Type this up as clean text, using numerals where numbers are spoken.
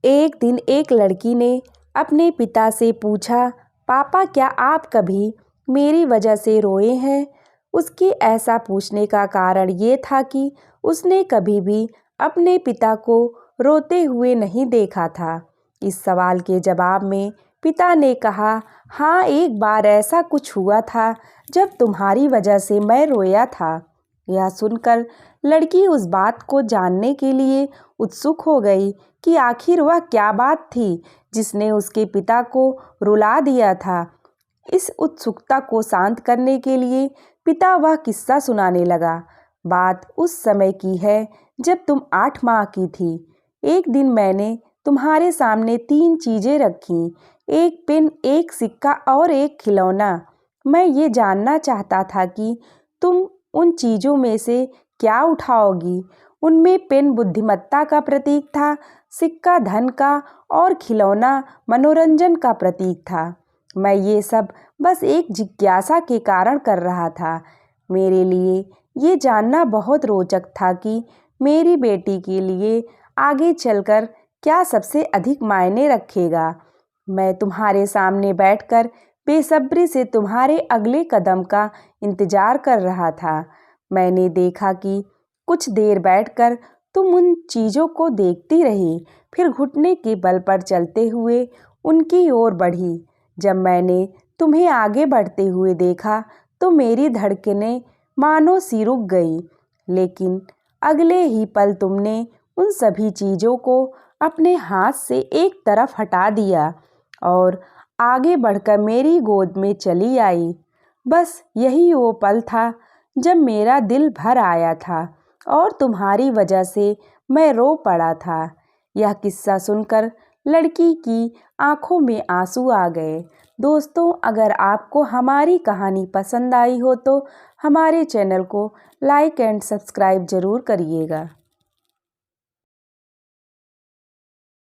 एक दिन एक लड़की ने अपने पिता से पूछा, पापा क्या आप कभी मेरी वजह से रोए हैं? उसके ऐसा पूछने का कारण ये था कि उसने कभी भी अपने पिता को रोते हुए नहीं देखा था। इस सवाल के जवाब में पिता ने कहा, हाँ, एक बार ऐसा कुछ हुआ था जब तुम्हारी वजह से मैं रोया था। यह सुनकर लड़की उस बात को जानने के लिए उत्सुक हो गई कि आखिर वह क्या बात थी जिसने उसके पिता को रुला दिया था। इस उत्सुकता को शांत करने के लिए पिता वह किस्सा सुनाने लगा। बात उस समय की है जब तुम 8 माह की थी। एक दिन मैंने तुम्हारे सामने 3 चीजें रखी, एक पेन, एक सिक्का और एक खिलौना। मैं ये जानना चाहता था कि तुम उन चीजों में से क्या उठाओगी। उनमें पेन बुद्धिमत्ता का प्रतीक था, सिक्का धन का और खिलौना मनोरंजन का प्रतीक था। मैं ये सब बस एक जिज्ञासा के कारण कर रहा था। मेरे लिए ये जानना बहुत रोचक था कि मेरी बेटी के लिए आगे चलकर क्या सबसे अधिक मायने रखेगा। मैं तुम्हारे सामने बैठकर बेसब्री से तुम्हारे अगले कदम का इंतजार कर रहा था। मैंने देखा कि कुछ देर बैठकर तुम उन चीज़ों को देखती रही, फिर घुटने के बल पर चलते हुए उनकी ओर बढ़ी। जब मैंने तुम्हें आगे बढ़ते हुए देखा तो मेरी धड़कनें मानो सी रुक गई, लेकिन अगले ही पल तुमने उन सभी चीज़ों को अपने हाथ से एक तरफ हटा दिया और आगे बढ़कर मेरी गोद में चली आई। बस यही वो पल था जब मेरा दिल भर आया था और तुम्हारी वजह से मैं रो पड़ा था। यह किस्सा सुनकर लड़की की आंखों में आंसू आ गए। दोस्तों, अगर आपको हमारी कहानी पसंद आई हो तो हमारे चैनल को लाइक एंड सब्सक्राइब ज़रूर करिएगा।